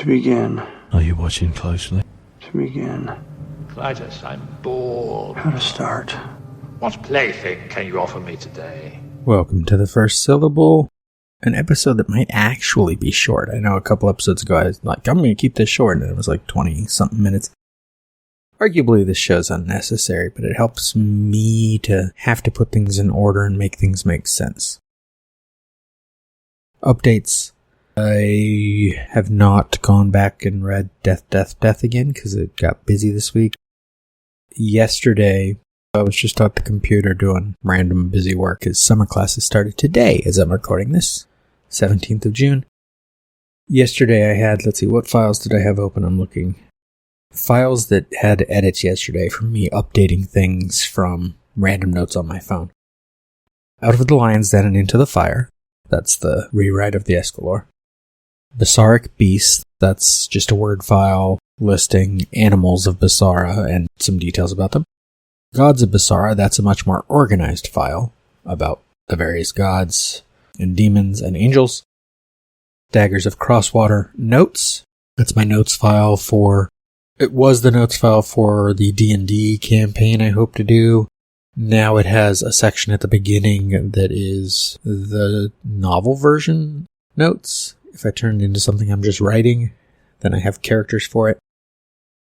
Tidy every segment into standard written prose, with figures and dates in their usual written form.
To begin. Are you watching closely? To begin. Clytus, I'm bored. How to start. What plaything can you offer me today? Welcome to The First Syllable, an episode that might actually be short. I know a couple episodes ago I was like, I'm going to keep this short, and it was like 20-something minutes. Arguably this show's unnecessary, but it helps me to have to put things in order and make things make sense. Updates. I have not gone back and read Death again because it got busy this week. Yesterday, I was just at the computer doing random busy work as summer classes started today as I'm recording this, 17th of June. Yesterday I had, what files did I have open? I'm looking. Files that had edits yesterday from me updating things from random notes on my phone. Out of the Lions Den and Into the Fire, that's the rewrite of the Escalor. Basaric Beast, that's just a word file listing animals of Basara and some details about them. Gods of Basara, that's a much more organized file about the various gods and demons and angels. Daggers of Crosswater Notes, that's my notes file it was the notes file for the D&D campaign I hope to do. Now it has a section at the beginning that is the novel version notes. If I turn it into something I'm just writing, then I have characters for it.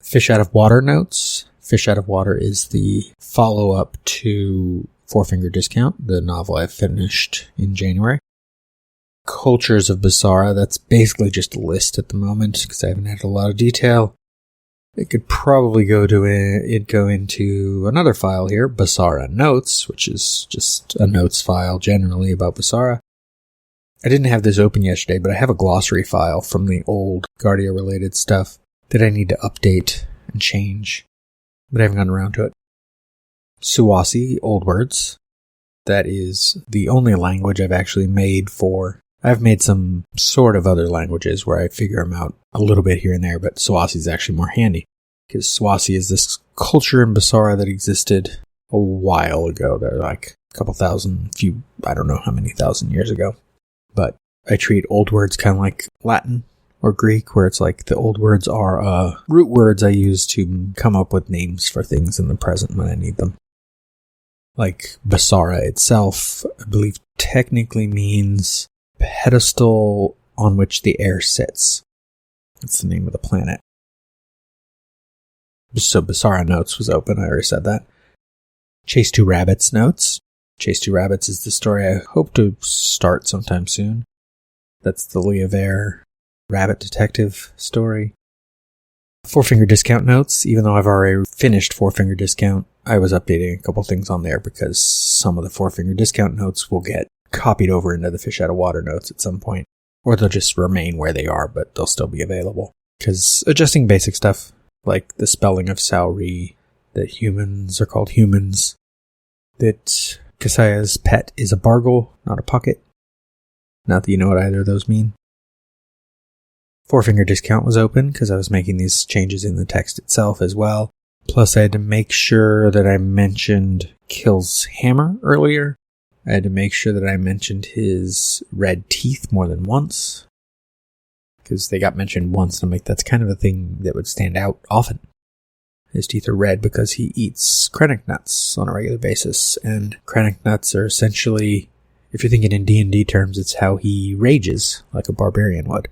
Fish Out of Water notes. Fish Out of Water is the follow-up to Four Finger Discount, the novel I finished in January. Cultures of Basara, that's basically just a list at the moment because I haven't had a lot of detail. It could probably go into another file here, Basara Notes, which is just a notes file generally about Basara. I didn't have this open yesterday, but I have a glossary file from the old Guardia-related stuff that I need to update and change, but I haven't gotten around to it. Suwasi, Old Words. That is the only language I've actually made for... I've made some sort of other languages where I figure them out a little bit here and there, but Suwasi is actually more handy, because Suwasi is this culture in Basara that existed a while ago. They're like a couple thousand, I don't know how many thousand years ago. But I treat old words kind of like Latin or Greek, where it's like the old words are root words I use to come up with names for things in the present when I need them. Like Basara itself, I believe technically means pedestal on which the air sits. That's the name of the planet. So Basara Notes was open, I already said that. Chase Two Rabbits Notes. Chase Two Rabbits is the story I hope to start sometime soon. That's the Leovere rabbit detective story. Four Finger Discount Notes. Even though I've already finished Four Finger Discount, I was updating a couple things on there because some of the Four Finger Discount notes will get copied over into the Fish Out of Water notes at some point. Or they'll just remain where they are, but they'll still be available. Because adjusting basic stuff, like the spelling of Saori, that humans are called humans, that Kasaya's pet is a bargle, not a pocket. Not that you know what either of those mean. Four Finger Discount was open because I was making these changes in the text itself as well. Plus I had to make sure that I mentioned Kill's hammer earlier. I had to make sure that I mentioned his red teeth more than once, because they got mentioned once, and I'm like, that's kind of a thing that would stand out often. His teeth are red because he eats krennic nuts on a regular basis, and krennic nuts are essentially, if you're thinking in D&D terms, it's how he rages, like a barbarian would.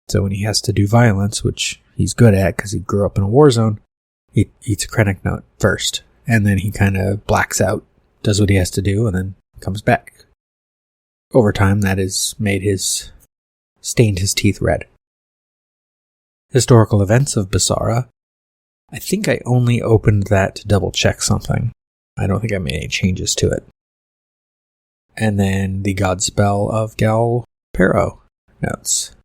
So when he has to do violence, which he's good at because he grew up in a war zone, he eats a krennic nut first, and then he kind of blacks out, does what he has to do, and then comes back. Over time, that has stained his teeth red. Historical events of Basara. I think I only opened that to double check something. I don't think I made any changes to it. And then the Godspell of Gal Pero notes.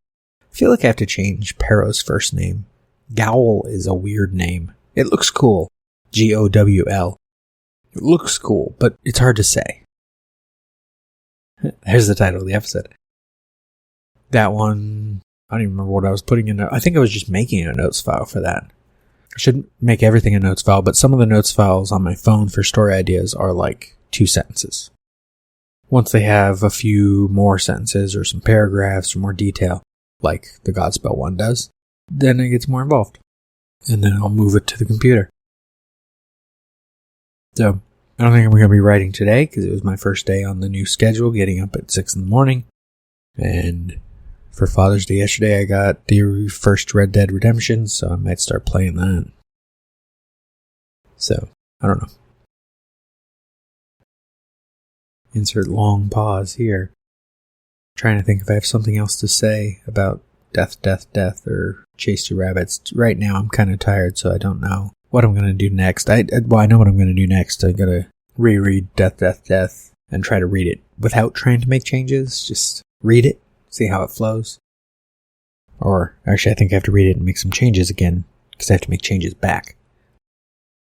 I feel like I have to change Pero's first name. Gowl is a weird name. It looks cool. Gowl. It looks cool, but it's hard to say. There's the title of the episode. That one, I don't even remember what I was putting in. I think I was just making a notes file for that. I should make everything a notes file, but some of the notes files on my phone for story ideas are like 2 sentences. Once they have a few more sentences or some paragraphs or more detail, like the Godspell one does, then it gets more involved. And then I'll move it to the computer. So, I don't think I'm going to be writing today because it was my first day on the new schedule, getting up at 6 in the morning. And for Father's Day yesterday, I got the first Red Dead Redemption, so I might start playing that. So, I don't know. Insert long pause here. Trying to think if I have something else to say about death, or Chase 2 Rabbits. Right now, I'm kind of tired, so I don't know what I'm going to do next. I know what I'm going to do next. I got to reread Death, and try to read it without trying to make changes. Just read it, see how it flows. Or, actually, I think I have to read it and make some changes again, because I have to make changes back.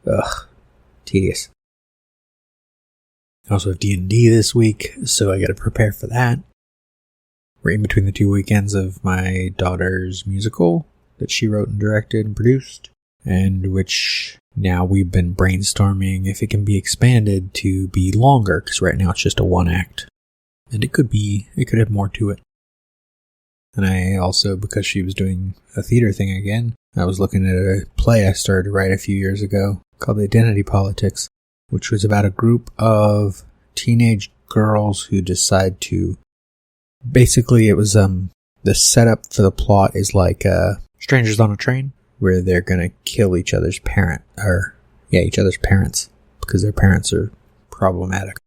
Ugh, tedious. I also have D&D this week, so I got to prepare for that. We're in between the 2 weekends of my daughter's musical that she wrote and directed and produced, and which now we've been brainstorming if it can be expanded to be longer, because right now it's just a one act. And it could have more to it. And I also, because she was doing a theater thing again, I was looking at a play I started to write a few years ago called Identity Politics, which was about a group of teenage girls who decide to... Basically, it was, the setup for the plot is like, Strangers on a Train, where they're gonna kill each other's parents, because their parents are problematic.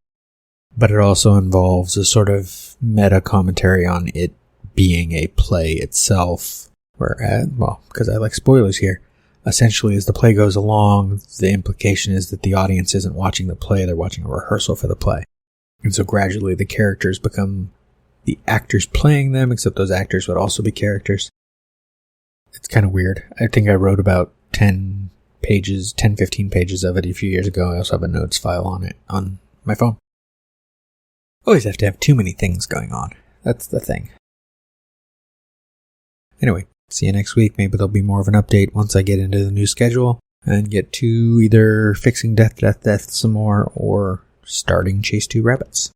But it also involves a sort of meta commentary on it being a play itself, where, because I like spoilers here, essentially as the play goes along, the implication is that the audience isn't watching the play, they're watching a rehearsal for the play. And so gradually the characters become the actors playing them, except those actors would also be characters. It's kind of weird. I think I wrote about 15 pages of it a few years ago. I also have a notes file on it on my phone. Always have to have too many things going on. That's the thing. Anyway, see you next week. Maybe there'll be more of an update once I get into the new schedule and get to either fixing Death some more or starting Chase 2 Rabbits.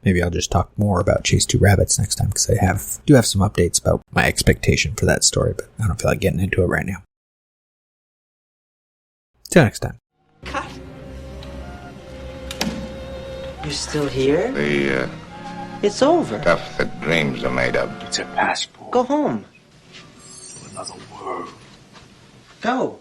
Maybe I'll just talk more about Chase 2 Rabbits next time, because I do have some updates about my expectation for that story, but I don't feel like getting into it right now. Till next time. Cut. You're still here? It's over. Stuff that dreams are made of. It's a passport Go home. to another world. Go.